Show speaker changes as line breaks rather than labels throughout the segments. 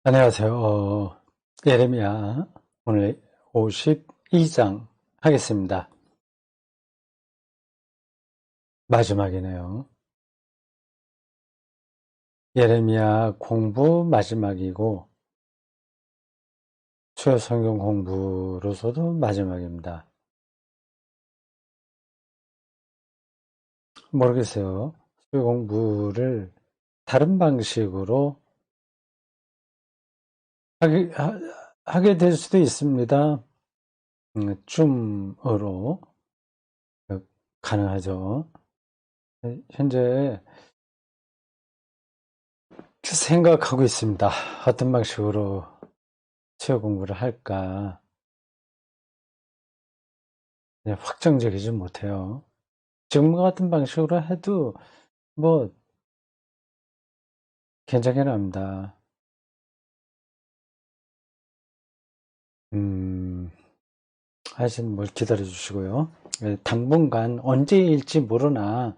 안녕하세요. 예레미야 오늘 52장 하겠습니다. 마지막이네요. 예레미야 공부 마지막이고 수요 성경 공부로서도 마지막입니다. 모르겠어요. 수요 공부를 다른 방식으로 하게 될 수도 있습니다. 줌으로 가능하죠. 현재 생각하고 있습니다. 어떤 방식으로 수요 공부를 할까. 확정적이지 못해요. 지금과 같은 방식으로 해도 뭐 괜찮긴 합니다. 하여튼 뭘 기다려 주시고요. 당분간 언제일지 모르나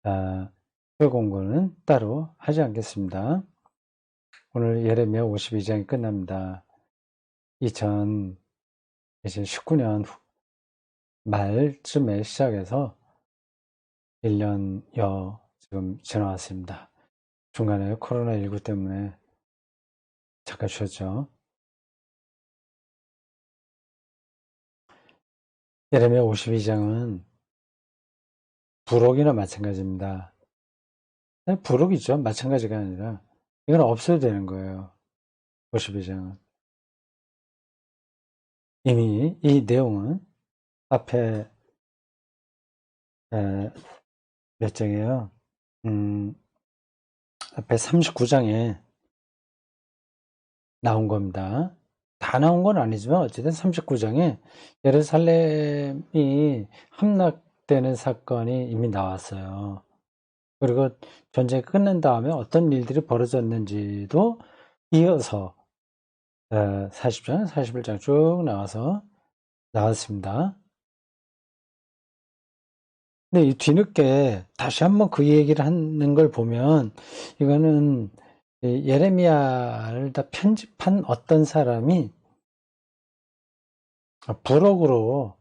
수요 공부는 따로 하지 않겠습니다. 오늘 예레미야 52장이 끝납니다. 2019년 말쯤에 시작해서 1년여 지금 지나왔습니다. 중간에 코로나19 때문에 잠깐 쉬었죠. 예레미야 52장은 부록이나 마찬가지입니다. 부록이죠. 마찬가지가 아니라 이건 없어도 되는 거예요. 52장은. 이미 이 내용은 앞에 몇 장이에요? 앞에 39장에 나온 겁니다. 다 나온 건 아니지만 어쨌든 39장에 예루살렘이 함락되는 사건이 이미 나왔어요. 그리고 전쟁이 끝난 다음에 어떤 일들이 벌어졌는지도 이어서 40장, 41장 쭉 나왔습니다. 근데 이 뒤늦게 다시 한번 그 얘기를 하는 걸 보면 이거는 예레미야를 다 편집한 어떤 사람이 부록으로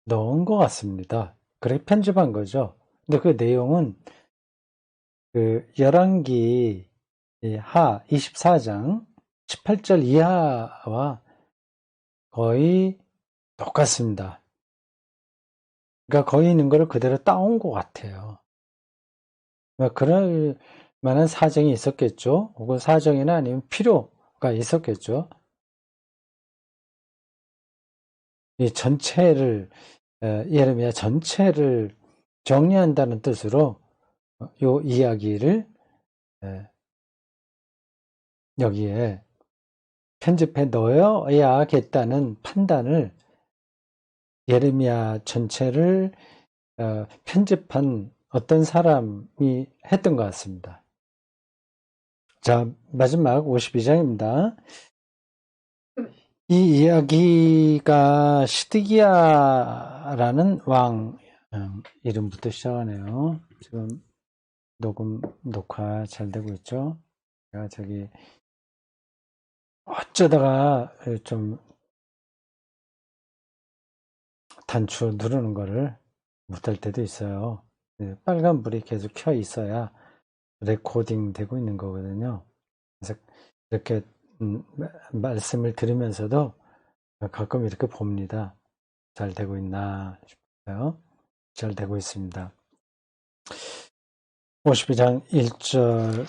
넣은 것 같습니다. 그렇게 편집한 거죠. 근데 그 내용은 그 열왕기 하 24장 18절 이하와 거의 똑같습니다. 그러니까 거의 있는 거를 그대로 따온 것 같아요. 그럴 만한 사정이 있었겠죠. 혹은 사정이나 아니면 필요가 있었겠죠. 이 전체를 예레미야 전체를 정리한다는 뜻으로 요 이야기를 여기에 편집해 넣어야겠다는 판단을 예레미야 전체를 편집한 어떤 사람이 했던 것 같습니다. 자, 마지막 52장입니다. 이 이야기가 시드기야라는 왕 이름부터 시작하네요. 지금 녹화 잘 되고 있죠? 제가 저기 어쩌다가 좀 단추 누르는 거를 못할 때도 있어요. 빨간불이 계속 켜 있어야 레코딩 되고 있는 거거든요. 그래서 이렇게 말씀을 들으면서도 가끔 이렇게 봅니다. 잘 되고 있나 싶어요. 잘 되고 있습니다. 52장 1절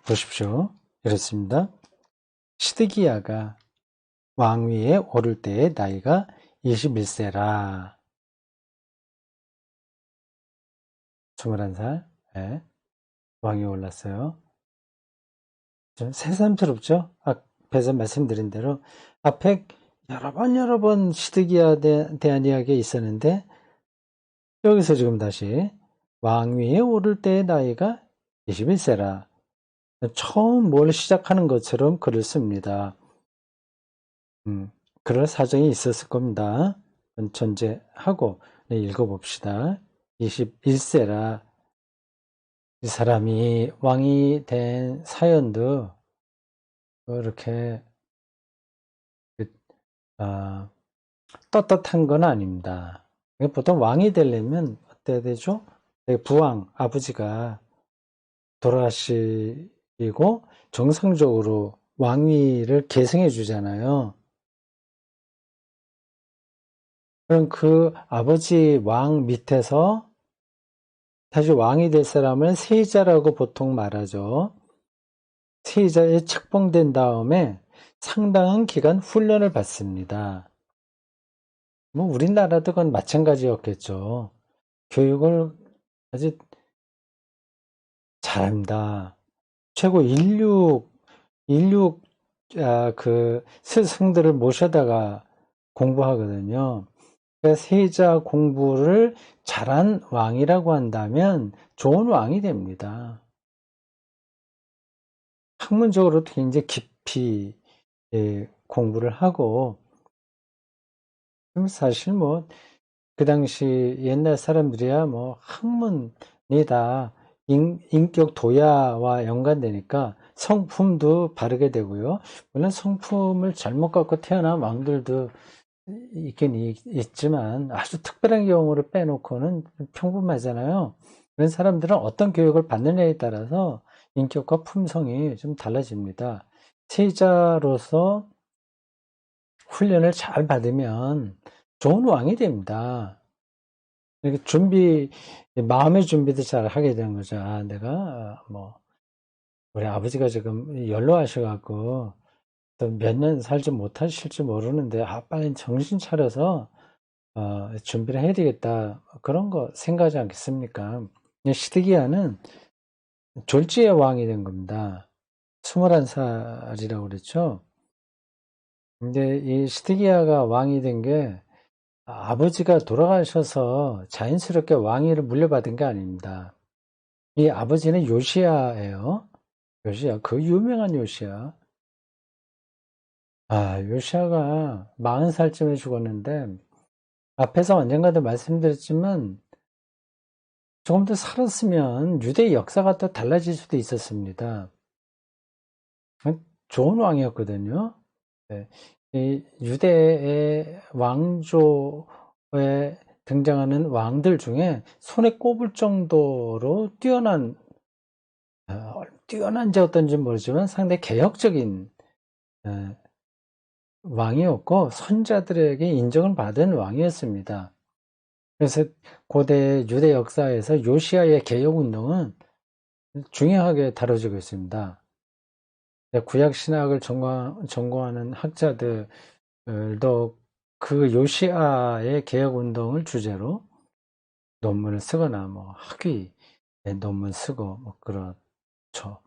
보십시오. 이렇습니다. 시드기야가 왕위에 오를 때의 나이가 21세라. 21살. 네. 왕위에 올랐어요. 새삼스럽죠? 앞에서 말씀드린 대로 앞에 여러 번 시드기야에 대한 이야기가 있었는데 여기서 지금 다시 왕위에 오를 때의 나이가 21세라. 처음 뭘 시작하는 것처럼 글을 씁니다. 그럴 사정이 있었을 겁니다. 전제하고 읽어봅시다. 21세라. 이 사람이 왕이 된 사연도 이렇게 아, 떳떳한 건 아닙니다. 보통 왕이 되려면 어때야 되죠? 부왕, 아버지가 돌아가시고 정상적으로 왕위를 계승해 주잖아요. 그럼 그 아버지 왕 밑에서 다시 왕이 될 사람을 세자라고 보통 말하죠. 세자에 책봉된 다음에 상당한 기간 훈련을 받습니다. 뭐 우리나라도 그건 마찬가지였겠죠. 교육을 아주 잘합니다. 최고 인류 그 스승들을 모셔다가 공부하거든요. 그러니까 세자 공부를 잘한 왕이라고 한다면 좋은 왕이 됩니다. 학문적으로도 굉장히 깊이 공부를 하고, 사실 뭐 그 당시 옛날 사람들이야 뭐 학문이 다 인격 도야와 연관되니까 성품도 바르게 되고요. 물론 성품을 잘못 갖고 태어난 왕들도 있긴 있지만 아주 특별한 경우를 빼놓고는 평범하잖아요. 그런 사람들은 어떤 교육을 받느냐에 따라서 인격과 품성이 좀 달라집니다. 세자로서 훈련을 잘 받으면 좋은 왕이 됩니다. 이렇게 마음의 준비도 잘 하게 되는 거죠. 내가 우리 아버지가 지금 연로하셔갖고 또 몇 년 살지 못하실지 모르는데 빨리 정신 차려서 준비를 해야 되겠다. 그런 거 생각하지 않겠습니까? 시드기야는 졸지의 왕이 된 겁니다. 21살이라고 그랬죠. 근데 이 시드기야가 왕이 된 게 아버지가 돌아가셔서 자연스럽게 왕위를 물려받은 게 아닙니다. 이 아버지는 요시야예요. 요시야, 그 유명한 요시야. 요시야가 40살쯤에 죽었는데 앞에서 언젠가도 말씀드렸지만 조금 더 살았으면 유대 역사가 또 달라질 수도 있었습니다. 좋은 왕이었거든요. 네. 이 유대의 왕조에 등장하는 왕들 중에 손에 꼽을 정도로 뛰어난지 어떤지 모르지만 상당히 개혁적인 왕이었고 선자들에게 인정을 받은 왕이었습니다. 그래서 고대 유대 역사에서 요시아의 개혁운동은 중요하게 다뤄지고 있습니다. 구약 신학을 전공하는 학자들도 그 요시아의 개혁운동을 주제로 논문을 쓰거나 학위의 논문 쓰고 그렇죠.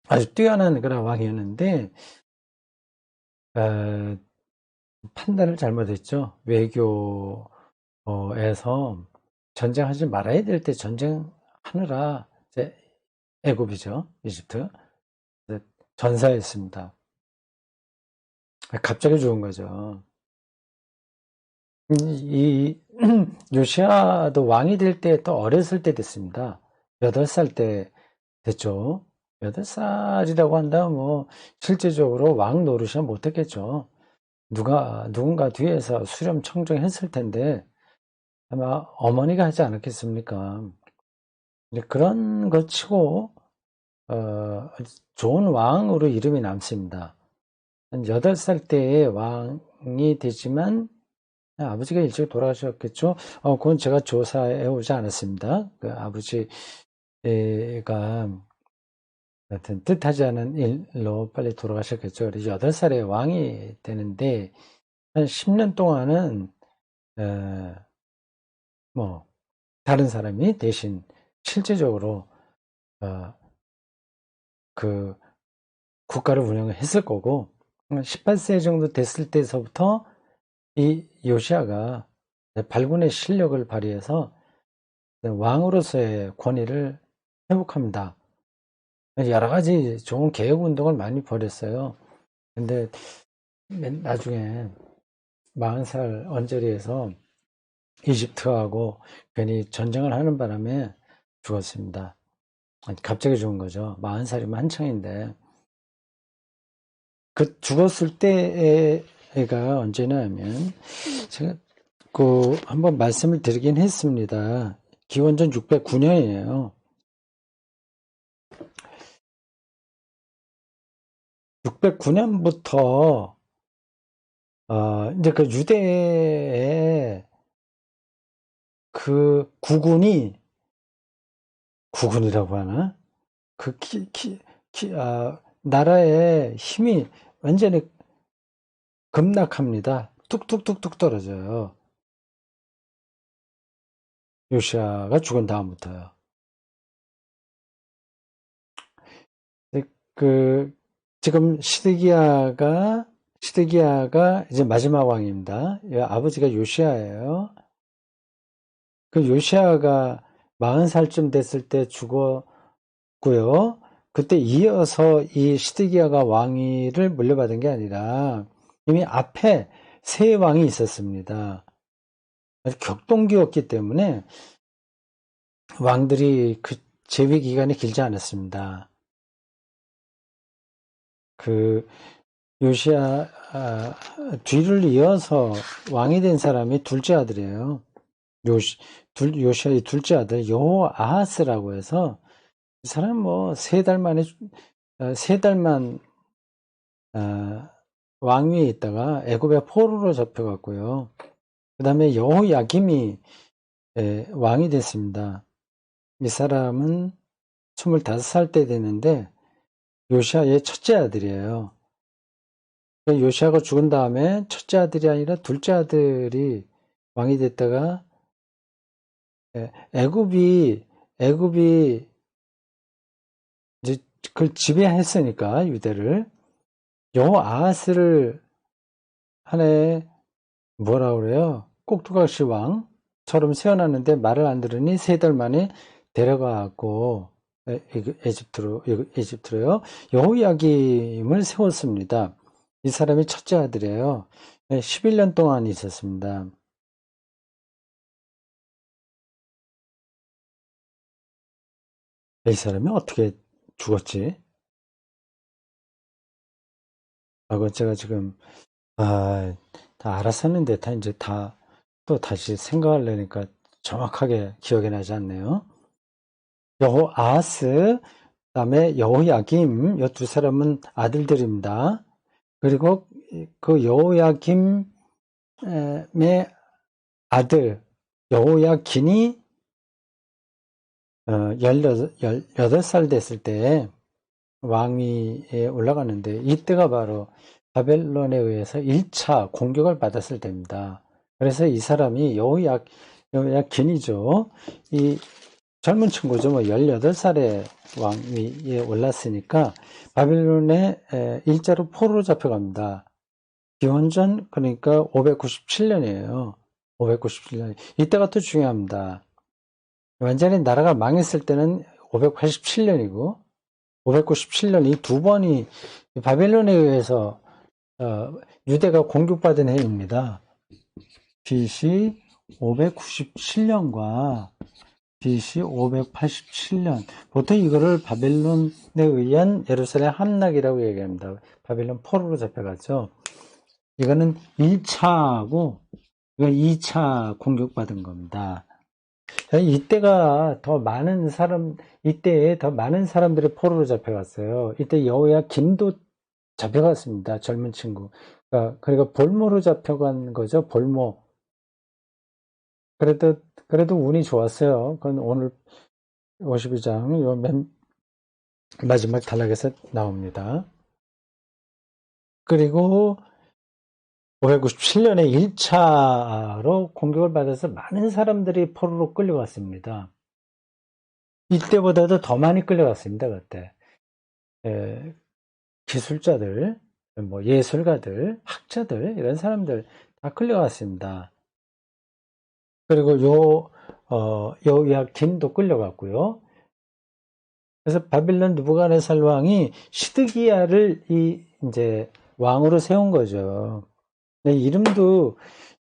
아주 뛰어난 그런 왕이었는데 판단을 잘못했죠. 외교에서 전쟁하지 말아야 될 때 전쟁하느라 이제 애굽이죠, 이집트 전사했습니다. 갑자기 죽은 거죠. 이 요시아도 왕이 될 때 또 어렸을 때 됐습니다. 8살 때 됐죠. 8살이라고 한다면 실제적으로 왕 노릇은 못했겠죠. 누군가 뒤에서 수렴 청정했을 텐데 아마 어머니가 하지 않았겠습니까? 그런 것 치고 좋은 왕으로 이름이 남습니다. 한 8살 때에 왕이 되지만 아버지가 일찍 돌아가셨겠죠. 그건 제가 조사해 오지 않았습니다. 그 아버지가 하여튼 뜻하지 않은 일로 빨리 돌아가셨겠죠. 그래서 8살에 왕이 되는데 한 10년 동안은 다른 사람이 대신 실제적으로 그 국가를 운영을 했을 거고 18세 정도 됐을 때서부터 이 요시아가 발군의 실력을 발휘해서 왕으로서의 권위를 회복합니다. 여러 가지 좋은 개혁 운동을 많이 벌였어요. 근데 나중에 40살 언저리에서 이집트하고 괜히 전쟁을 하는 바람에 죽었습니다. 갑자기 죽은 거죠. 40살이면 한창인데. 죽었을 때가 언제냐면, 제가 한번 말씀을 드리긴 했습니다. 기원전 609년이에요. 609년부터, 이제 그 유대의 그 구군이라고 하나? 그 나라의 힘이 완전히 급락합니다. 뚝뚝뚝뚝 떨어져요. 요시아가 죽은 다음부터요. 지금 시드기야가 이제 마지막 왕입니다. 아버지가 요시아예요. 그 요시아가 40살쯤 됐을 때 죽었고요. 그때 이어서 이 시드기야가 왕위를 물려받은 게 아니라 이미 앞에 세 왕이 있었습니다. 격동기였기 때문에 왕들이 그 재위 기간이 길지 않았습니다. 그 요시아 뒤를 이어서 왕이 된 사람이 둘째 아들이에요. 요시아의 둘째 아들 여호아하스라고 해서 이 사람 뭐 세 달만 왕위에 있다가 애굽의 포로로 잡혀갔고요. 그 다음에 여호야김이 왕이 됐습니다. 이 사람은 25살 때 됐는데 요시아의 첫째 아들이에요. 요시아가 죽은 다음에 첫째 아들이 아니라 둘째 아들이 왕이 됐다가 애굽이 이제 그걸 지배했으니까 유대를 여호아하스를 하나의 뭐라 그래요? 꼭두각시 왕처럼 세워놨는데 말을 안 들으니 3달 만에 데려가고 에집트로요. 여호야김을 세웠습니다. 이 사람이 첫째 아들이에요. 11년 동안 있었습니다. 이 사람이 어떻게 죽었지? 그건 제가 지금 다 알았었는데 또 다시 생각하려니까 정확하게 기억이 나지 않네요. 여호아하스, 그다음에 여호야김, 이 두 사람은 아들들입니다. 그리고 그 여호야김의 아들 여호야긴이 18살 됐을 때 왕위에 올라가는데 이때가 바로 바벨론에 의해서 1차 공격을 받았을 때입니다. 그래서 이 사람이 여호야긴이죠. 이 젊은 친구죠. 18살에 왕위에 올랐으니까 바벨론에 일자로 포로로 잡혀갑니다. 기원전 그러니까 597년이에요. 597년. 이때가 또 중요합니다. 완전히 나라가 망했을 때는 587년이고 597년 이 두 번이 바벨론에 의해서 유대가 공격받은 해입니다. BC 597년과 BC 587년. 보통 이거를 바벨론에 의한 예루살렘 함락이라고 얘기합니다. 바벨론 포로로 잡혀갔죠. 이거는 1차고 이건 2차 공격받은 겁니다. 이때에 더 많은 사람들이 포로로 잡혀갔어요. 이때 여호야김도 잡혀갔습니다. 젊은 친구. 그러니까 볼모로 잡혀간 거죠. 볼모. 그래도 운이 좋았어요. 그건 오늘 52장 요 맨 마지막 단락에서 나옵니다. 그리고 597년에 1차로 공격을 받아서 많은 사람들이 포로로 끌려갔습니다. 이때보다도 더 많이 끌려갔습니다. 그때 기술자들, 예술가들, 학자들 이런 사람들 다 끌려갔습니다. 그리고 여호야김도 끌려갔고요. 그래서 바빌론 느부갓네살 왕이 시드기야를 이제 왕으로 세운 거죠.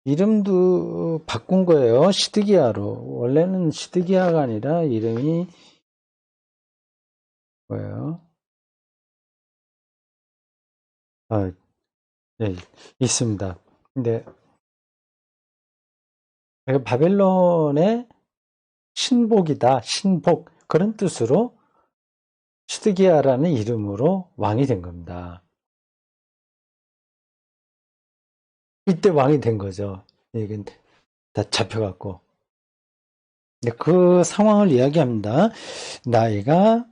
이름도 바꾼 거예요. 시드기야로. 원래는 시드기야가 아니라 이름이 뭐예요? 예, 있습니다. 근데 바벨론의 신복이다, 신복 그런 뜻으로 시드기야라는 이름으로 왕이 된 겁니다. 이때 왕이 된 거죠. 이게 다 잡혀갖고. 그 상황을 이야기합니다. 나이가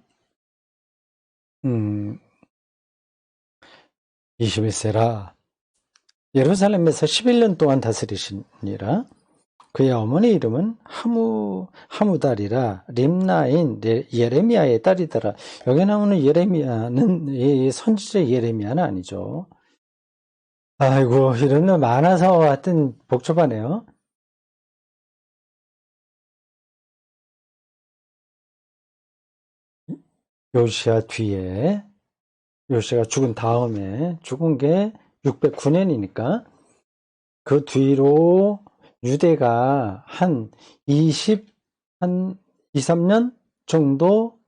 21세라 예루살렘에서 11년 동안 다스리시니라. 그의 어머니 이름은 하무달이라 림나인 예레미야의 딸이더라. 여기 나오는 예레미야는 이 선지자 예레미야는 아니죠. 아이고 이런 거 많아서 하여튼 복잡하네요. 요시야 뒤에 요시야가 죽은 다음에 죽은 게 609년이니까 그 뒤로 유대가 한 2, 3년 정도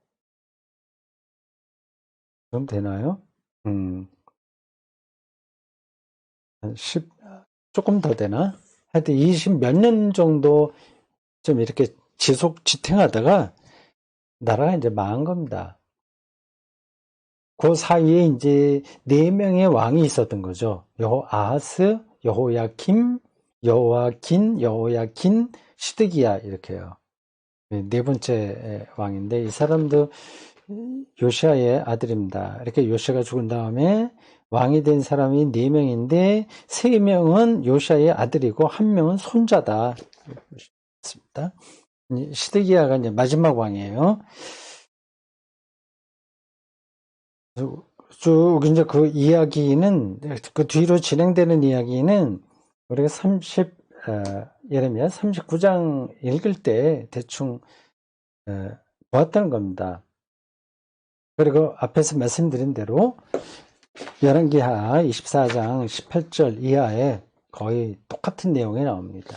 좀 되나요? 한 10, 조금 더 되나? 하여튼 20 몇 년 정도 좀 이렇게 지탱하다가 나라가 이제 망한 겁니다. 그 사이에 이제 4명의 왕이 있었던 거죠. 아하스, 여호야킨, 시드기야 이렇게요. 네 번째 왕인데 이 사람도 요시아의 아들입니다. 이렇게 요시아가 죽은 다음에 왕이 된 사람이 4명인데 3명은 요시아의 아들이고 1명은 손자다. 있습니다. 시드기야가 이제 마지막 왕이에요. 쭉 이제 그 이야기는 그 뒤로 진행되는 이야기는 우리가 예레미야 39장 읽을 때 대충 보았다는 겁니다. 그리고 앞에서 말씀드린 대로 열왕기하 24장 18절 이하에 거의 똑같은 내용이 나옵니다.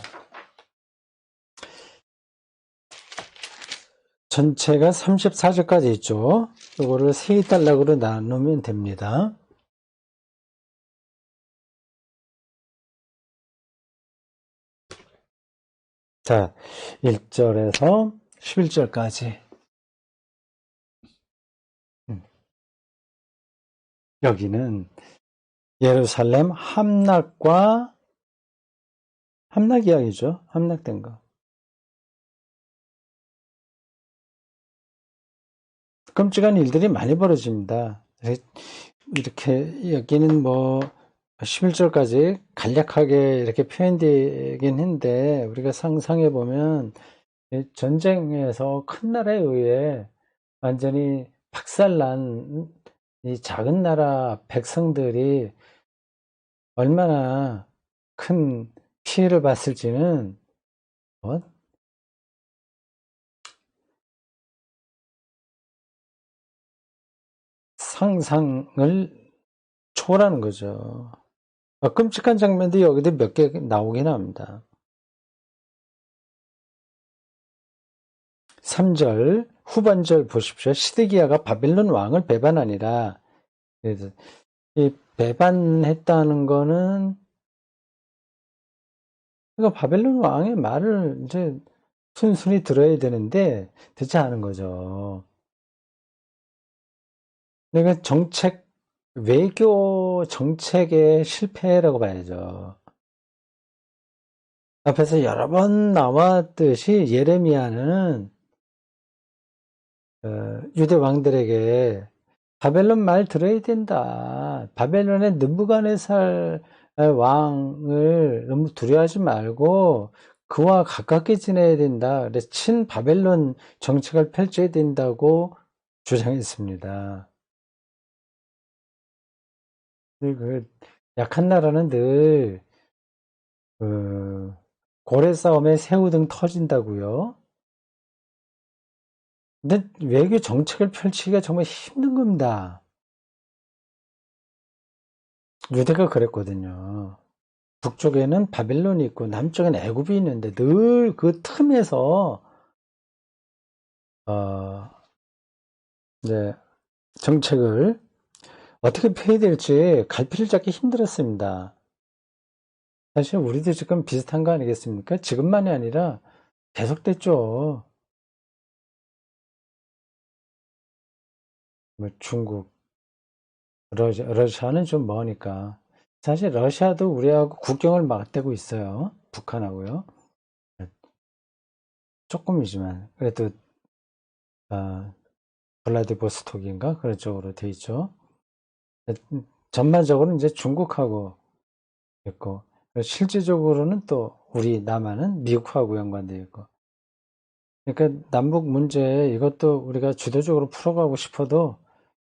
전체가 34절까지 있죠. 이거를 세 단락으로 나누면 됩니다. 자, 1절에서 11절까지. 여기는 예루살렘 함락 이야기죠. 함락된 거. 끔찍한 일들이 많이 벌어집니다. 이렇게 여기는 뭐 11절까지 간략하게 이렇게 표현되긴 했는데 우리가 상상해 보면 전쟁에서 큰 나라에 의해 완전히 박살난 이 작은 나라 백성들이 얼마나 큰 피해를 봤을지는 상상을 초월하는 거죠. 끔찍한 장면도 여기도 몇 개 나오긴 합니다. 3절 후반절 보십시오. 시드기야가 바벨론 왕을 배반하니라. 그래서 이 배반했다는 거는 그러니까 바벨론 왕의 말을 이제 순순히 들어야 되는데 듣지 않은 거죠. 그러니까 외교 정책의 실패라고 봐야죠. 앞에서 여러 번 나왔듯이 예레미야는 유대 왕들에게 바벨론 말 들어야 된다. 바벨론의 느부갓네살 왕을 너무 두려워하지 말고 그와 가깝게 지내야 된다. 그래서 친 바벨론 정책을 펼쳐야 된다고 주장했습니다. 그 약한 나라는 늘 고래 싸움에 새우등 터진다고요. 근데 외교 정책을 펼치기가 정말 힘든 겁니다. 유대가 그랬거든요. 북쪽에는 바벨론이 있고 남쪽에는 애굽이 있는데 늘 그 틈에서 이제 정책을 어떻게 표현해야 될지 갈피를 잡기 힘들었습니다. 사실 우리도 지금 비슷한 거 아니겠습니까? 지금만이 아니라 계속됐죠. 뭐 중국, 러시아는 좀 머니까. 사실 러시아도 우리하고 국경을 맞대고 있어요. 북한하고요. 조금이지만 그래도 아, 블라디보스톡인가 그런 쪽으로 돼 있죠. 전반적으로 이제 중국하고 있고 실질적으로는 또 우리 남한은 미국하고 연관되어 있고. 그러니까 남북 문제 이것도 우리가 주도적으로 풀어가고 싶어도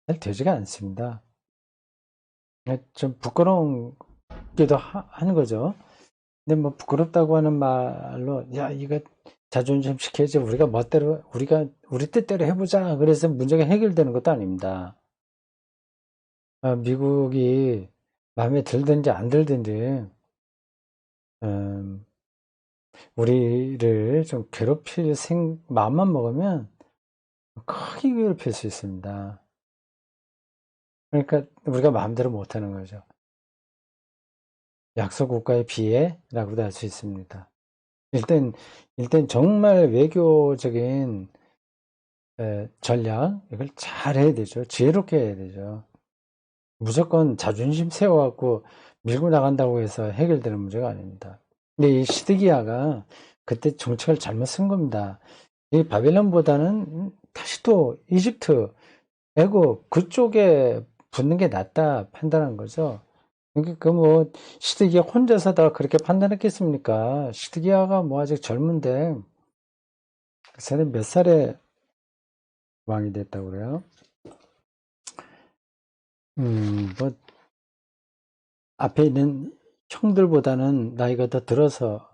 잘 되지가 않습니다. 좀 부끄러운기도 하는 거죠. 근데 뭐 부끄럽다고 하는 말로 야 이거 자존심 지켜야지 우리가 멋대로 우리 뜻대로 해보자 그래서 문제가 해결되는 것도 아닙니다. 미국이 마음에 들든지 안 들든지 음, 우리를 좀 괴롭힐 마음만 먹으면 크게 괴롭힐 수 있습니다. 그러니까 우리가 마음대로 못하는 거죠. 약소 국가의 비애라고도 할 수 있습니다. 일단 정말 외교적인 전략 이걸 잘 해야 되죠. 지혜롭게 해야 되죠. 무조건 자존심 세워갖고 밀고 나간다고 해서 해결되는 문제가 아닙니다. 근데 이 시드기야가 그때 정책을 잘못 쓴 겁니다. 이 바벨론보다는 다시 또 이집트, 애국 그쪽에 붙는 게 낫다 판단한 거죠. 그러니까 그뭐 시드기야 혼자서 다 그렇게 판단했겠습니까? 시드기야가 뭐 아직 젊은데 그 사람이 몇 살에 왕이 됐다고 그래요? 뭐 앞에 있는 형들보다는 나이가 더 들어서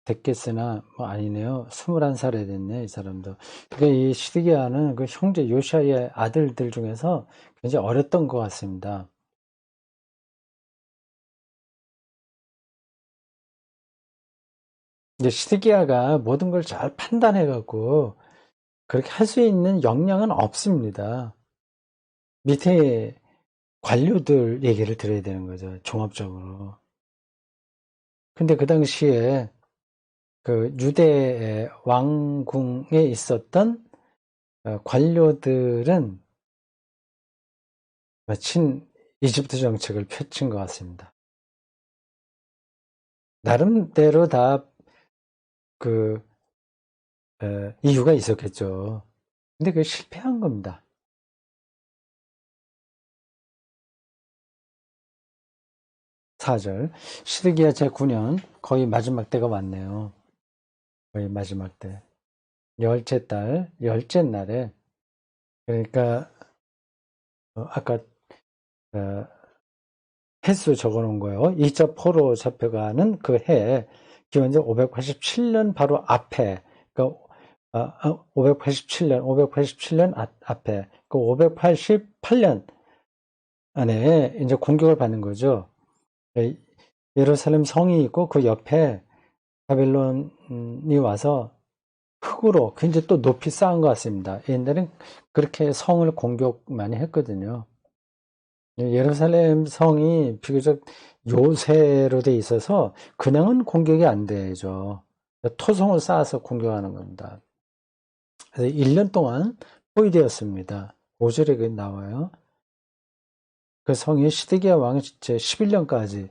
됐겠으나 뭐 아니네요. 21살에 됐네 이 사람도. 그러니까 이 시드기야는 그 형제 요시아의 아들들 중에서 굉장히 어렸던 것 같습니다. 이제 시드기야가 모든 걸 잘 판단해 갖고 그렇게 할 수 있는 역량은 없습니다. 밑에 관료들 얘기를 들어야 되는 거죠. 종합적으로. 근데 그 당시에 그 유대 왕궁에 있었던 관료들은 마침 이집트 정책을 펼친 것 같습니다. 나름대로 다 그 이유가 있었겠죠. 근데 그게 실패한 겁니다. 4절 시드기야 제9년 거의 마지막 때가 왔네요. 거의 마지막 때. 열째 달, 열째 날에 그러니까 아까 어, 횟수 적어놓은 거예요. 2.4로 잡혀가는 그 해, 기원전 587년 바로 앞에, 그러니까 587년 앞에, 그 588년 안에 이제 공격을 받는 거죠. 예루살렘 성이 있고 그 옆에 바벨론이 와서 흙으로 굉장히 또 높이 쌓은 것 같습니다. 옛날엔 그렇게 성을 공격 많이 했거든요. 예루살렘 성이 비교적 요새로 돼 있어서 그냥은 공격이 안 되죠. 토성을 쌓아서 공격하는 겁니다. 그래서 1년 동안 포위되었습니다. 5절에 그 나와요. 그 성이 시드기야 왕 제 11년까지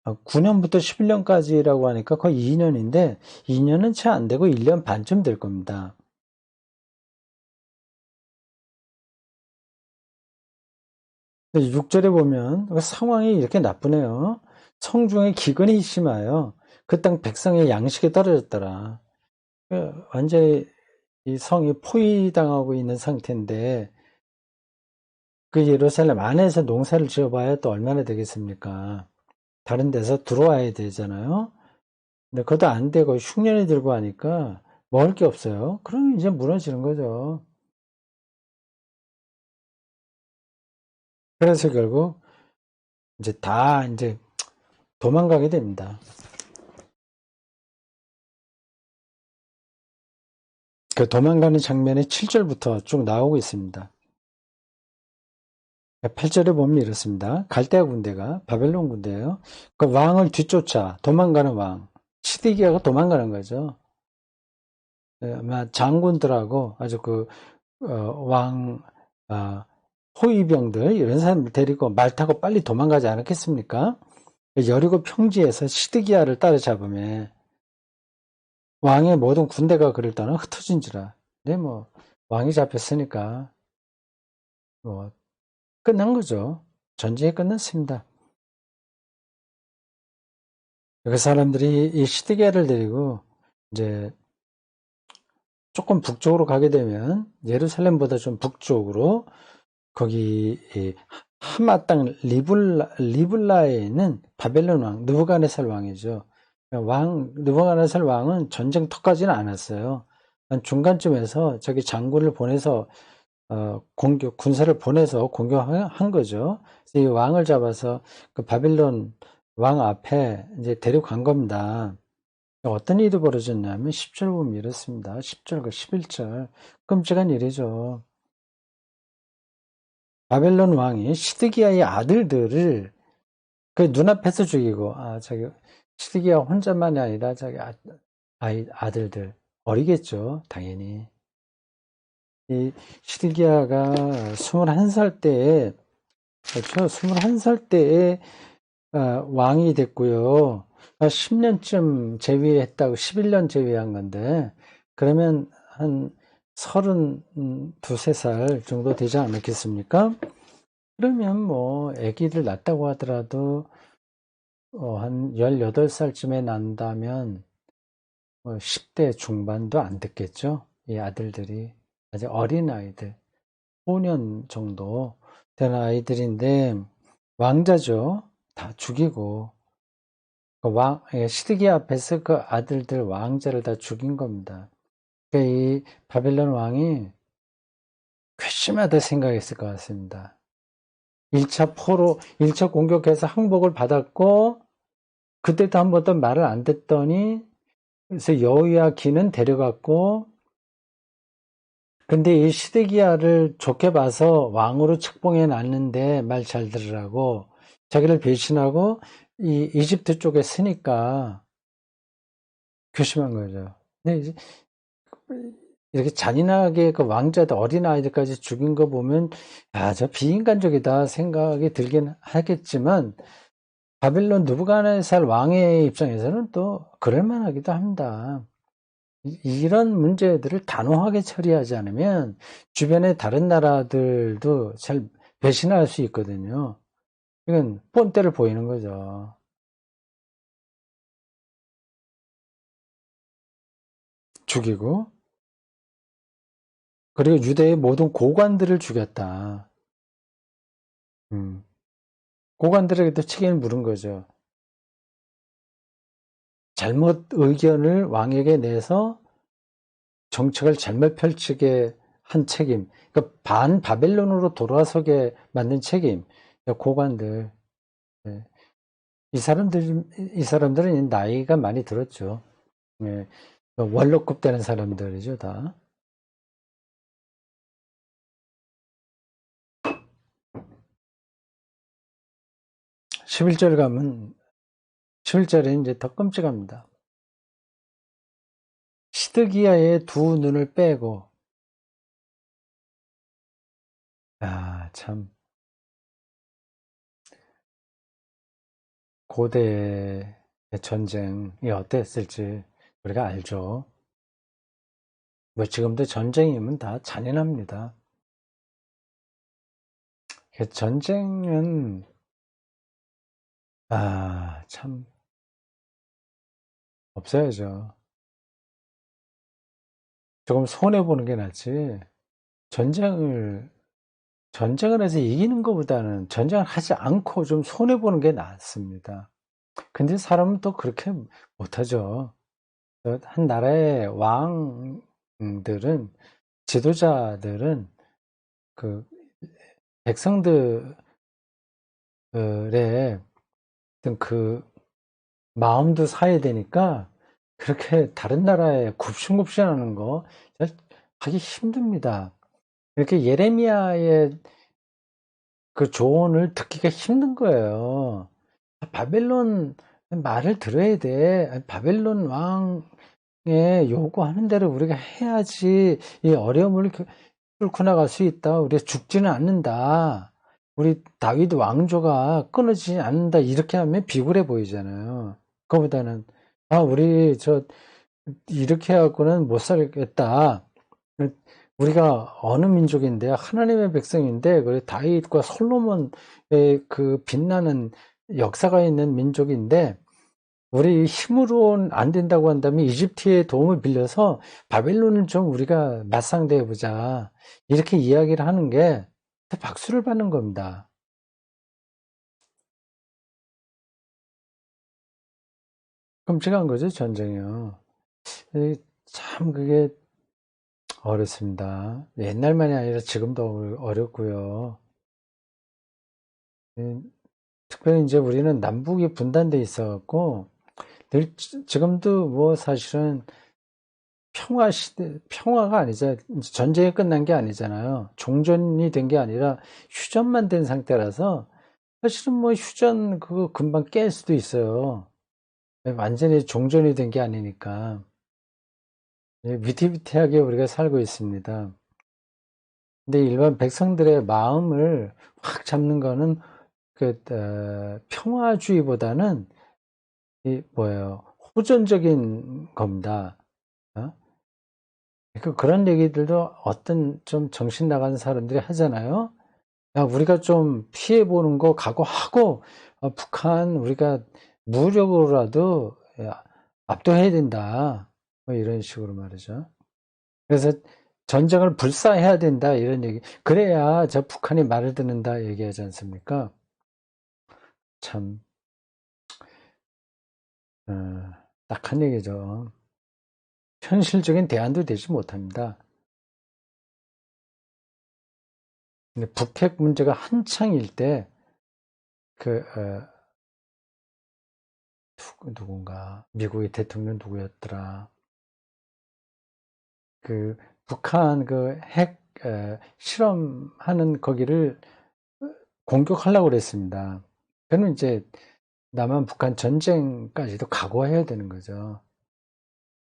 9년부터 11년까지라고 하니까 거의 2년인데 2년은 채 안 되고 1년 반쯤 될 겁니다. 6절에 보면 상황이 이렇게 나쁘네요. 성중에 기근이 심하여 그 땅 백성의 양식이 떨어졌더라. 완전히 이 성이 포위당하고 있는 상태인데 그 예루살렘 안에서 농사를 지어봐야 또 얼마나 되겠습니까? 다른 데서 들어와야 되잖아요. 근데 그것도 안 되고 흉년이 들고 하니까 먹을 게 없어요. 그러면 이제 무너지는 거죠. 그래서 결국 이제 다 이제 도망가게 됩니다. 그 도망가는 장면이 7절부터 쭉 나오고 있습니다. 8절에 보면 이렇습니다. 갈대아 군대가 바벨론 군대예요. 그 왕을 뒤쫓아 도망가는 왕. 시드기야가 도망가는 거죠. 아마 장군들하고 아주 왕, 호위병들, 이런 사람들 데리고 말 타고 빨리 도망가지 않았겠습니까? 여리고 평지에서 시드기야를 따라잡으며 왕의 모든 군대가 그를 따라 흩어진지라. 네, 왕이 잡혔으니까, 끝난 거죠. 전쟁이 끝났습니다. 그 사람들이 이 시드기야를 데리고 이제 조금 북쪽으로 가게 되면 예루살렘보다 좀 북쪽으로 거기 하마 땅 리블라에 있는 바벨론 왕 느부갓네살 왕이죠. 느부갓네살 왕은 전쟁터까지는 않았어요. 한 중간쯤에서 저기 장군을 보내서 군사를 보내서 공격한 거죠. 그래서 이 왕을 잡아서 그 바벨론 왕 앞에 이제 데려간 겁니다. 어떤 일이 벌어졌냐면 10절 보면 이렇습니다. 10절과 11절. 끔찍한 일이죠. 바벨론 왕이 시드기야의 아들들을 그 눈앞에서 죽이고, 시드기야 혼자만이 아니라 자기 아들들, 어리겠죠, 당연히. 이 시드기야가 21살 때에, 그렇죠, 21살 때에 왕이 됐고요. 10년쯤 재위했다고, 11년 재위한 건데, 그러면 한 32, 3살 정도 되지 않았겠습니까? 그러면 아기를 낳았다고 하더라도, 한 18살쯤에 난다면, 10대 중반도 안 됐겠죠? 이 아들들이. 아직 어린 아이들, 5년 정도 된 아이들인데, 왕자죠. 다 죽이고, 시드기야 앞에서 그 아들들 왕자를 다 죽인 겁니다. 이 바벨론 왕이 괘씸하다 생각했을 것 같습니다. 1차 공격해서 항복을 받았고, 그때도 한 번도 말을 안 듣더니, 그래서 여호야긴은 데려갔고, 근데 이 시드기야를 좋게 봐서 왕으로 책봉해 놨는데 말 잘 들으라고 자기를 배신하고 이 이집트 쪽에 쓰니까 괘씸한 거죠. 근데 이렇게 잔인하게 그 왕자들 어린 아이들까지 죽인 거 보면 저 비인간적이다 생각이 들긴 하겠지만 바빌론 느부갓네살 왕의 입장에서는 또 그럴 만하기도 합니다. 이런 문제들을 단호하게 처리하지 않으면 주변의 다른 나라들도 잘 배신할 수 있거든요. 이건 본때를 보이는 거죠. 죽이고, 그리고 유대의 모든 고관들을 죽였다. 고관들에게도 책임을 물은 거죠. 잘못 의견을 왕에게 내서 정책을 잘못 펼치게 한 책임, 그러니까 반 바벨론으로 돌아서게 만든 책임, 고관들. 네. 이 사람들은 나이가 많이 들었죠. 네. 원로급 되는 사람들이죠, 다. 11절 가면, 11절에 이제 더 끔찍합니다. 시드기야의 두 눈을 빼고, 참, 고대의 전쟁이 어땠을지 우리가 알죠. 지금도 전쟁이면 다 잔인합니다. 전쟁은, 참, 없어야죠. 조금 손해보는 게 낫지. 전쟁을 해서 이기는 것보다는 전쟁을 하지 않고 좀 손해보는 게 낫습니다. 근데 사람은 또 그렇게 못하죠. 한 나라의 왕들은, 지도자들은 그 백성들의 어떤 그 마음도 사야 되니까 그렇게 다른 나라에 굽신굽신하는 거 하기 힘듭니다. 이렇게 예레미야의 그 조언을 듣기가 힘든 거예요. 바벨론 말을 들어야 돼. 바벨론 왕의 요구하는 대로 우리가 해야지 이 어려움을 뚫고 나갈 수 있다. 우리가 죽지는 않는다. 우리 다윗 왕조가 끊어지지 않는다. 이렇게 하면 비굴해 보이잖아요. 그거보다는 우리 이렇게 하고는 못 살겠다. 우리가 어느 민족인데 하나님의 백성인데 그래 다윗과 솔로몬의 그 빛나는 역사가 있는 민족인데 우리 힘으로는 안 된다고 한다면 이집트의 도움을 빌려서 바벨론을 좀 우리가 맞상대해 보자. 이렇게 이야기를 하는 게 박수를 받는 겁니다. 끔찍한 거죠, 전쟁이요. 참 그게 어렵습니다. 옛날만이 아니라 지금도 어렵고요. 특별히 이제 우리는 남북이 분단돼 있어갖고 늘 지금도 뭐 사실은 평화 시대, 평화가 아니죠. 전쟁이 끝난 게 아니잖아요. 종전이 된 게 아니라 휴전만 된 상태라서 사실은 뭐 휴전 그거 금방 깰 수도 있어요. 완전히 종전이 된 게 아니니까. 위태위태하게 우리가 살고 있습니다. 근데 일반 백성들의 마음을 확 잡는 거는 평화주의보다는 뭐예요? 호전적인 겁니다. 어? 그런 얘기들도 어떤 좀 정신 나간 사람들이 하잖아요. 야, 우리가 좀 피해보는 거 각오하고, 북한 우리가 무력으로라도 압도해야 된다. 뭐 이런 식으로 말이죠. 그래서 전쟁을 불사해야 된다. 이런 얘기. 그래야 저 북한이 말을 듣는다 얘기하지 않습니까? 참, 어, 딱한 얘기죠. 현실적인 대안도 되지 못합니다. 근데 북핵 문제가 한창일 때, 누군가, 미국의 대통령 누구였더라. 북한 핵, 실험하는 거기를 공격하려고 그랬습니다. 그러면 이제 남한 북한 전쟁까지도 각오해야 되는 거죠.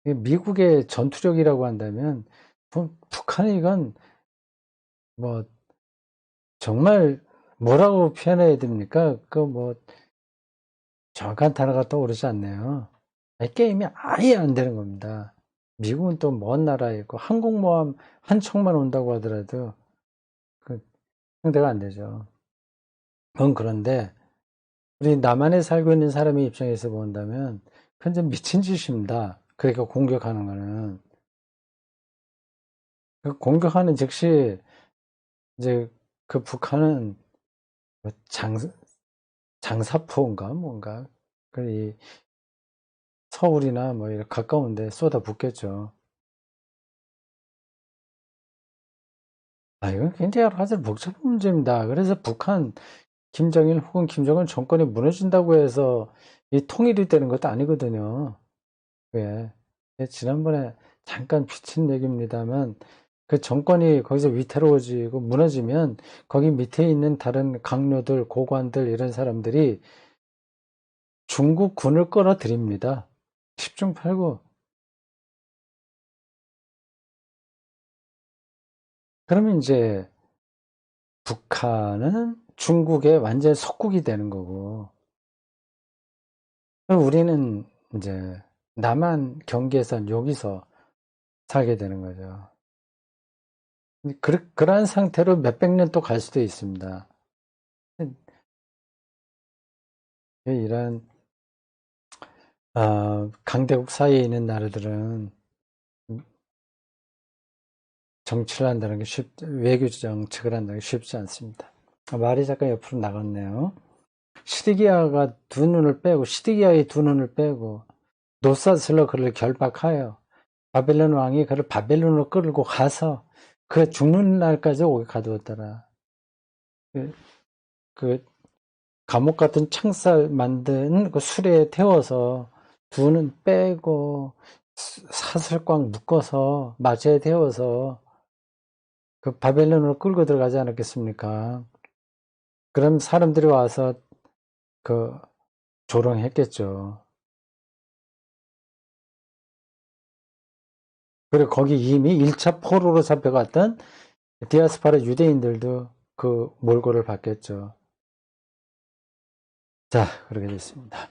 미국의 전투력이라고 한다면, 북한이 이건 뭐, 정말 뭐라고 표현해야 됩니까? 정확한 단어가 떠오르지 않네요. 게임이 아예 안 되는 겁니다. 미국은 또 먼 나라에 있고 항공모함 한 척만 온다고 하더라도 그 상대가 안 되죠. 그건 그런데 우리 남한에 살고 있는 사람의 입장에서 본다면 그건 좀 미친 짓입니다. 그러니까 공격하는 거는 공격하는 즉시 이제 그 북한은 장, 장사포인가 뭔가 이 서울이나 뭐 이렇게 가까운데 쏟아붓겠죠. 이건 굉장히 여러 가지 복잡한 문제입니다. 그래서 북한, 김정일 혹은 김정은 정권이 무너진다고 해서 이 통일이 되는 것도 아니거든요. 왜? 지난번에 잠깐 비친 얘기입니다만 그 정권이 거기서 위태로워지고 무너지면 거기 밑에 있는 다른 강요들, 고관들 이런 사람들이 중국 군을 끌어들입니다. 10중 8구. 그러면 이제 북한은 중국의 완전 속국이 되는 거고 우리는 이제 남한 경계선 여기서 살게 되는 거죠. 그러한 상태로 몇백 년 또 갈 수도 있습니다. 이런 강대국 사이에 있는 나라들은 정치를 한다는 게 외교 정책을 한다는 게 쉽지 않습니다. 말이 잠깐 옆으로 나갔네요. 시드기야가 두 눈을 빼고 시드기야의 두 눈을 빼고 노사슬로 그를 결박하여 바벨론 왕이 그를 바벨론으로 끌고 가서 그 죽는 날까지 오게 가두었더라. 그, 그 감옥 같은 창살 만든 그 수레에 태워서 두 눈 빼고 사슬 꽉 묶어서 마차에 태워서 그 바벨론으로 끌고 들어가지 않았겠습니까? 그럼 사람들이 와서 그 조롱했겠죠. 그리고 거기 이미 1차 포로로 잡혀갔던 디아스파라 유대인들도 그 몰골을 봤겠죠. 자, 그렇게 됐습니다.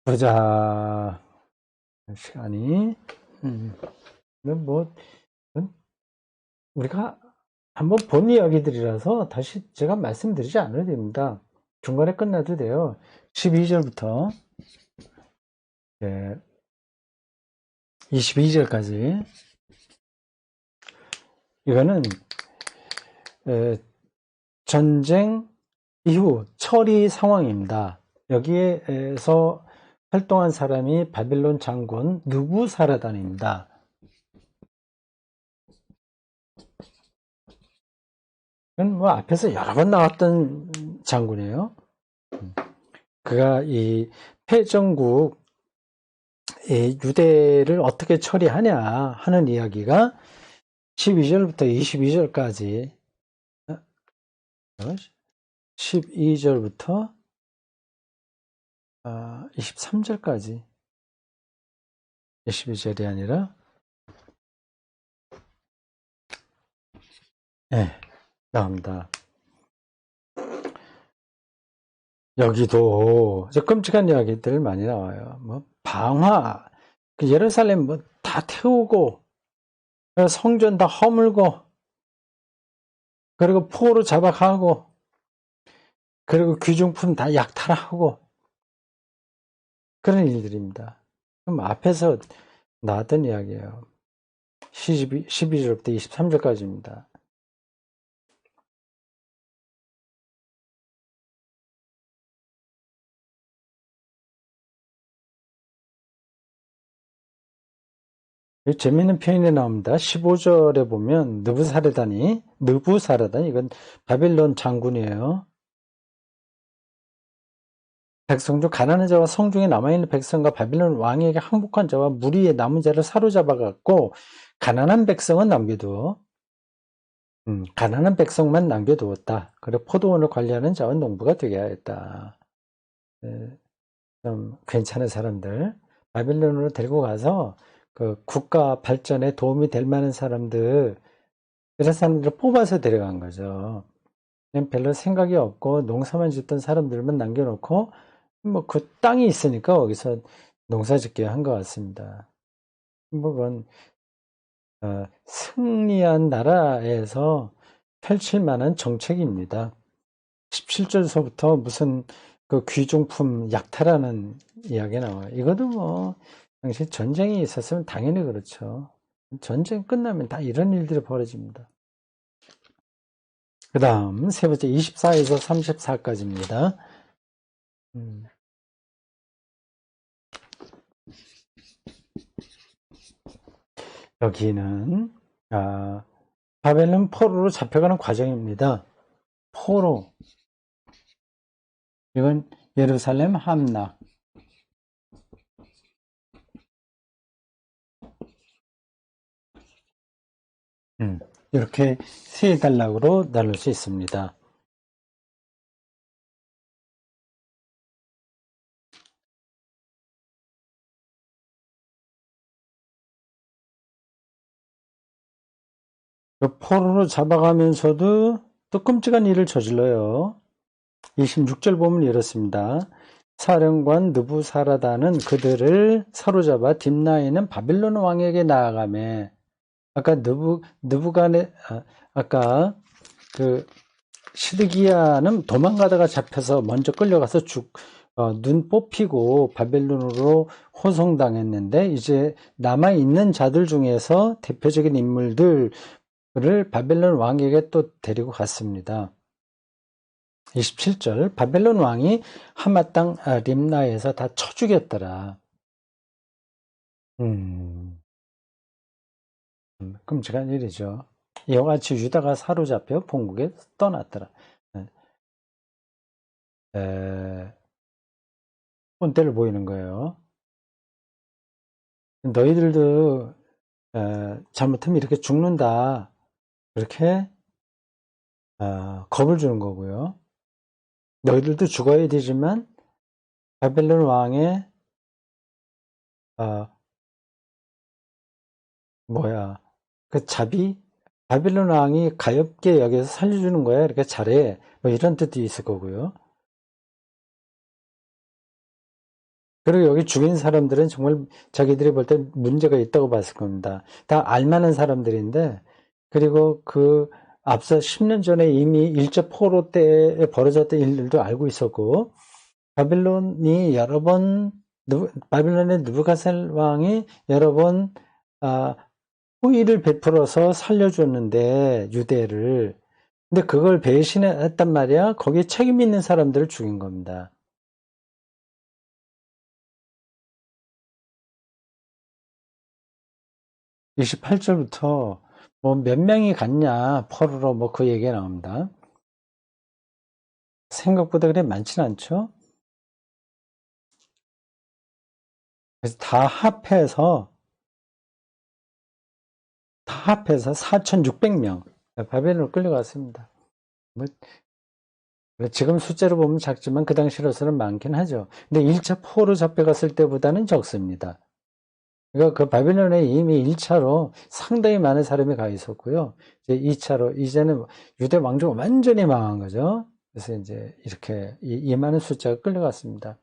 보자. 시간이, 뭐, 우리가 한번 본 이야기들이라서 다시 제가 말씀드리지 않아도 됩니다. 중간에 끝나도 돼요. 12절부터 22절까지. 이거는 전쟁 이후 처리 상황입니다. 여기에서 활동한 사람이 바빌론 장군 느부사라단입니다. 뭐 앞에서 여러 번 나왔던 장군이에요. 그가 이 패전국 유대를 어떻게 처리하냐 하는 이야기가 12절부터 22절까지 12절부터 23절까지 22절이 아니라 나옵니다. 여기도 끔찍한 이야기들 많이 나와요. 뭐 방화, 예루살렘 뭐 다 태우고 성전 다 허물고 그리고 포로 잡아가고 그리고 귀중품 다 약탈하고 그런 일들입니다. 그럼 앞에서 나왔던 이야기예요. 12절부터 23절까지입니다. 재미있는 표현이 나옵니다. 15절에 보면 느부사르단, 이건 바빌론 장군이에요. 백성 중 가난한 자와 성중에 남아있는 백성과 바빌론 왕에게 항복한 자와 무리의 남은 자를 사로잡아갖고 가난한 백성은 남겨두어 가난한 백성만 남겨두었다. 그리고 포도원을 관리하는 자와 농부가 되게 하였다. 좀 괜찮은 사람들 바빌론으로 데리고 가서 그 국가 발전에 도움이 될 만한 사람들, 그런 사람들을 뽑아서 데려간 거죠. 그냥 별로 생각이 없고 농사만 짓던 사람들만 남겨놓고 뭐 그 땅이 있으니까 거기서 농사 짓게 한 것 같습니다. 뭐 그건 승리한 나라에서 펼칠 만한 정책입니다. 17절서부터 무슨 그 귀중품 약탈하는 이야기가 나와요. 이것도 뭐 당시 전쟁이 있었으면 당연히 그렇죠. 전쟁 끝나면 다 이런 일들이 벌어집니다. 그 다음 세 번째 24에서 34까지입니다. 여기는 바벨론 포로로 잡혀가는 과정입니다. 포로, 이건 예루살렘 함락. 이렇게 세 단락으로 나눌 수 있습니다. 포로로 잡아가면서도 또 끔찍한 일을 저질러요. 26절 보면 이렇습니다. 사령관 느부사라단은 그들을 사로잡아 딥나에 있는 바빌론 왕에게 나아가매. 아까 아까 그 시드기야는 도망가다가 잡혀서 먼저 끌려가서 눈 뽑히고 바벨론으로 호송당했는데, 이제 남아있는 자들 중에서 대표적인 인물들을 바벨론 왕에게 또 데리고 갔습니다. 27절, 바벨론 왕이 하마 땅 림나에서 다 쳐 죽였더라. 끔찍한 일이죠. 이와 같이 유다가 사로잡혀 본국에 떠났더라. 본때를 보이는 거예요. 너희들도 잘못하면 이렇게 죽는다. 그렇게 겁을 주는 거고요. 너희들도 죽어야 되지만 바벨론 왕의 그 자비, 바벨론 왕이 가엾게 여기서 살려주는 거야. 이렇게 잘해. 뭐 이런 뜻이 있을 거고요. 그리고 여기 죽인 사람들은 정말 자기들이 볼 때 문제가 있다고 봤을 겁니다. 다 알만한 사람들인데, 그리고 그 앞서 10년 전에 이미 일제 포로 때에 벌어졌던 일들도 알고 있었고, 바벨론이 여러 번, 바벨론의 느부갓네살 왕이 여러 번 호의를 베풀어서 살려줬는데, 유대를. 근데 그걸 배신했단 말이야. 거기에 책임 있는 사람들을 죽인 겁니다. 28절부터 뭐 몇 명이 갔냐, 포로로 뭐 그 얘기가 나옵니다. 생각보다 그래 많지는 않죠. 그래서 다 합해서 4,600명 바벨론으로 끌려갔습니다. 뭐 지금 숫자로 보면 작지만 그 당시로서는 많긴 하죠. 근데 1차 포로 잡혀갔을 때보다는 적습니다. 그러니까 그 바벨론에 이미 1차로 상당히 많은 사람이 가 있었고요. 이제 2차로 이제는 유대 왕조가 완전히 망한 거죠. 그래서 이제 이렇게 이 많은 숫자가 끌려갔습니다.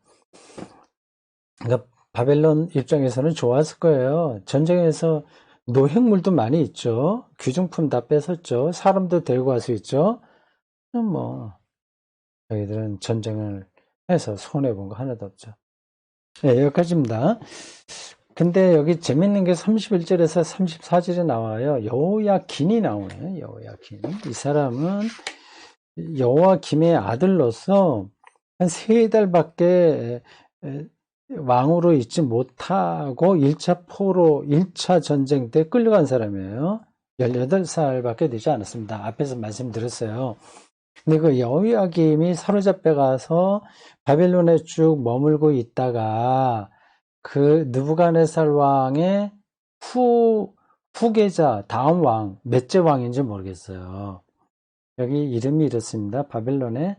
그러니까 바벨론 입장에서는 좋았을 거예요. 전쟁에서 노획물도 많이 있죠. 귀중품 다 뺏었죠. 사람도 데리고 갈 수 있죠. 뭐 저희들은 전쟁을 해서 손해본 거 하나도 없죠. 네, 여기까지입니다. 근데 여기 재밌는 게 31절에서 34절에 나와요. 여호야긴이 나오네요. 여호야긴. 이 사람은 여호야김의 아들로서 한 3달밖에 왕으로 있지 못하고 1차 포로 1차 전쟁 때 끌려간 사람이에요. 18살밖에 되지 않았습니다. 앞에서 말씀드렸어요. 근데 그 여호야김이 사로잡혀 가서 바벨론에 쭉 머물고 있다가 그 느부갓네살 왕의 후계자 다음 왕 몇째 왕인지 모르겠어요. 여기 이름이 이렇습니다. 바벨론의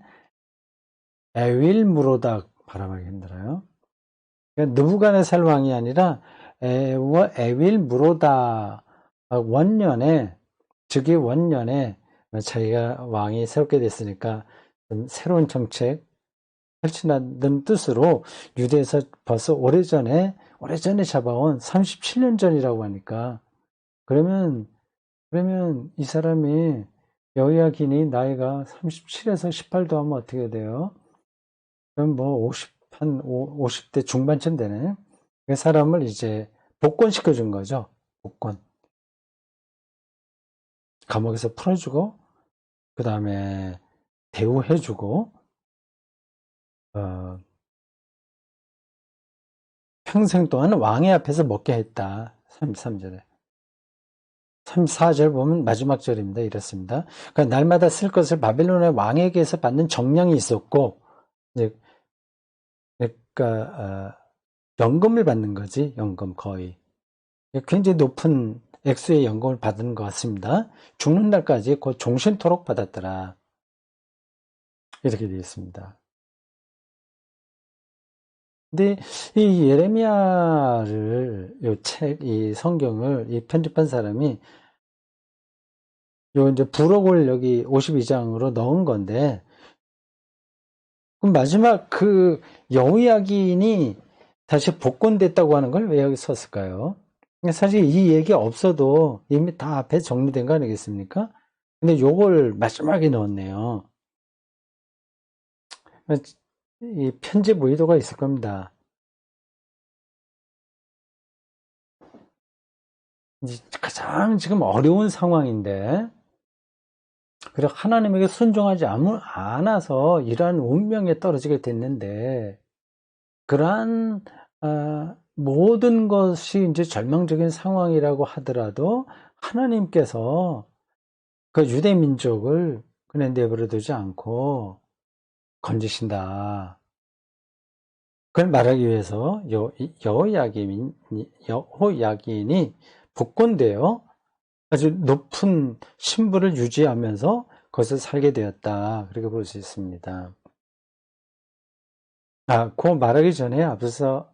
에윌무로닥 발음하기 힘들어요. 그러니까 느부갓네살 왕이 아니라 에윌무로닥 원년에 즉위 원년에 자기가 왕이 새롭게 됐으니까 좀 새로운 정책 펼친다는 뜻으로 유대에서 벌써 오래전에 잡아온 37년 전이라고 하니까 그러면 이 사람이 여호야긴이 나이가 37에서 18도 하면 어떻게 돼요? 그럼 뭐 50대 중반쯤 되네. 그 사람을 이제 복권시켜 준 거죠. 복권. 감옥에서 풀어주고 그 다음에 대우해주고 평생 동안 왕의 앞에서 먹게 했다. 33절에. 34절 보면 마지막 절입니다. 이렇습니다. 그러니까 날마다 쓸 것을 바벨론의 왕에게서 받는 정량이 있었고, 이제 그러니까 연금을 받는 거지. 연금 거의. 굉장히 높은 액수의 연금을 받은 것 같습니다. 죽는 날까지 곧 종신토록 받았더라. 이렇게 되어 있습니다. 근데 이 예레미야를 이 성경을 이 편집한 사람이 요 이제 부록을 여기 52장으로 넣은 건데 그럼 마지막 그 여호야긴이 다시 복권됐다고 하는 걸 왜 여기 썼을까요? 사실 이 얘기 없어도 이미 다 앞에 정리된 거 아니겠습니까? 근데 요걸 마지막에 넣었네요. 이 편집 의도가 있을 겁니다. 가장 지금 어려운 상황인데 그리고 하나님에게 순종하지 않아서 이러한 운명에 떨어지게 됐는데 그러한 모든 것이 이제 절망적인 상황이라고 하더라도 하나님께서 그 유대 민족을 그냥 내버려두지 않고 건지신다. 그걸 말하기 위해서 여호야긴이 복권되어 아주 높은 신분을 유지하면서 거기서 살게 되었다. 그렇게 볼 수 있습니다. 그 말하기 전에 앞서서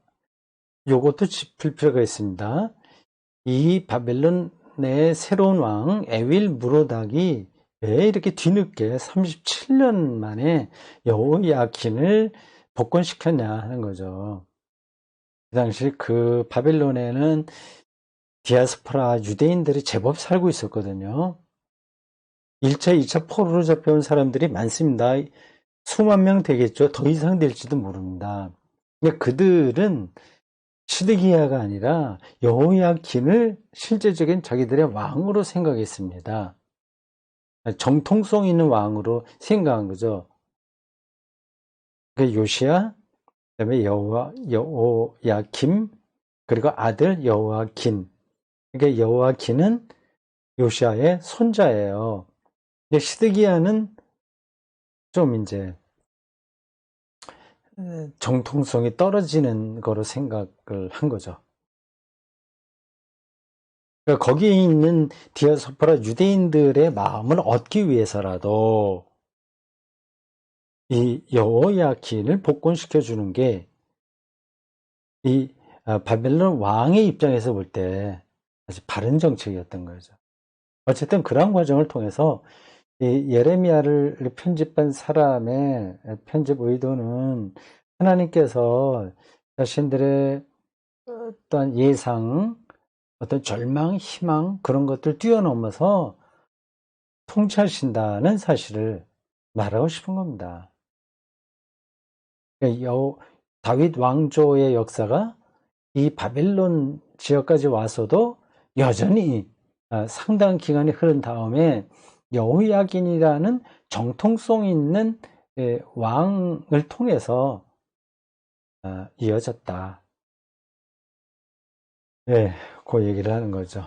요것도 짚을 필요가 있습니다. 이 바벨론의 새로운 왕 에윌 무로닥이 왜 이렇게 뒤늦게 37년 만에 여호야킨을 복권시켰냐 하는 거죠. 그 당시 그 바벨론에는 디아스포라 유대인들이 제법 살고 있었거든요. 1차, 2차 포로로 잡혀온 사람들이 많습니다. 수만 명 되겠죠. 더 이상 될지도 모릅니다. 근데 그들은 시드기야가 아니라 여호야킨을 실제적인 자기들의 왕으로 생각했습니다. 정통성 있는 왕으로 생각한 거죠. 그 요시야, 그다음에 여호야김, 그리고 아들 여호야킨. 그러니까 여호야킨은 요시야의 손자예요. 근데 시드기야는 좀 이제 정통성이 떨어지는 거로 생각을 한 거죠. 그러니까 거기에 있는 디아스포라 유대인들의 마음을 얻기 위해서라도 이 여호야킨을 복권시켜 주는 게 이 바벨론 왕의 입장에서 볼 때 아주 바른 정책이었던 거죠. 어쨌든 그러한 과정을 통해서 이 예레미야를 편집한 사람의 편집 의도는 하나님께서 자신들의 어떤 예상, 어떤 절망, 희망 그런 것들 뛰어넘어서 통치하신다는 사실을 말하고 싶은 겁니다. 다윗 왕조의 역사가 이 바벨론 지역까지 와서도 여전히 상당한 기간이 흐른 다음에 여호야긴이라는 정통성 있는 왕을 통해서 이어졌다. 네, 그 얘기를 하는 거죠.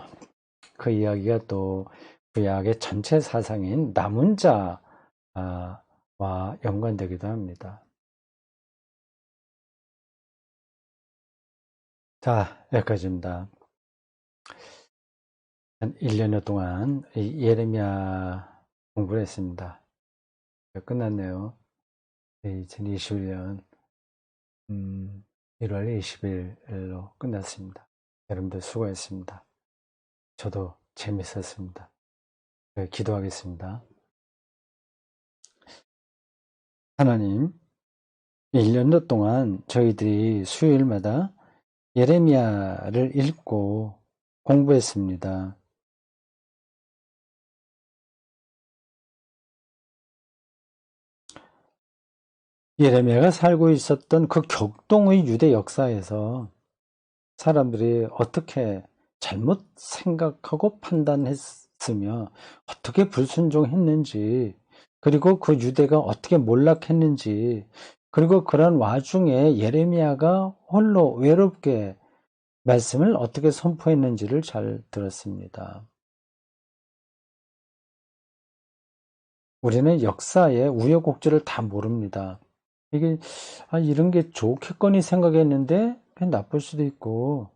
그 이야기가 또 구약의 전체 사상인 남은 자와 연관되기도 합니다. 자, 여기까지입니다. 한 1년여 동안 예레미야 공부를 했습니다. 끝났네요. 2021년 1월 20일로 끝났습니다. 여러분들 수고했습니다. 저도 재밌었습니다. 기도하겠습니다. 하나님, 1년여 동안 저희들이 수요일마다 예레미야를 읽고 공부했습니다. 예레미야가 살고 있었던 그 격동의 유대 역사에서 사람들이 어떻게 잘못 생각하고 판단했으며 어떻게 불순종했는지, 그리고 그 유대가 어떻게 몰락했는지, 그리고 그런 와중에 예레미야가 홀로 외롭게 말씀을 어떻게 선포했는지를 잘 들었습니다. 우리는 역사의 우여곡절을 다 모릅니다. 이게 이런 게 좋겠거니 생각했는데 나쁠 수도 있고,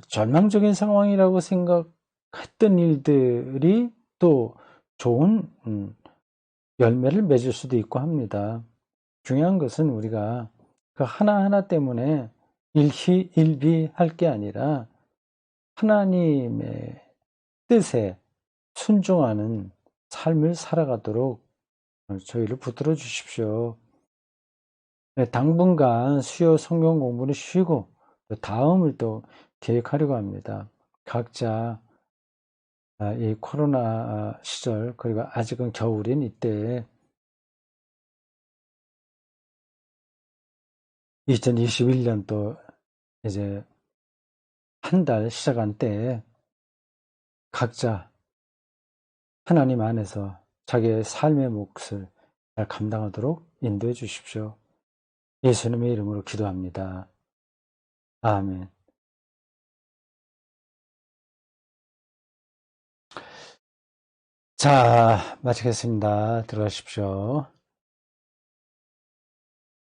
절망적인 상황이라고 생각했던 일들이 또 좋은 열매를 맺을 수도 있고 합니다. 중요한 것은 우리가 그 하나하나 때문에 일비할 게 아니라 하나님의 뜻에 순종하는 삶을 살아가도록 저희를 붙들어 주십시오. 네, 당분간 수요 성경 공부는 쉬고 또 다음을 또 계획하려고 합니다. 각자 이 코로나 시절, 그리고 아직은 겨울인 이때 2021년 또 이제 한 달 시작한 때에 각자 하나님 안에서 자기의 삶의 몫을 잘 감당하도록 인도해 주십시오. 예수님의 이름으로 기도합니다. 아멘. 자, 마치겠습니다. 들어가십시오.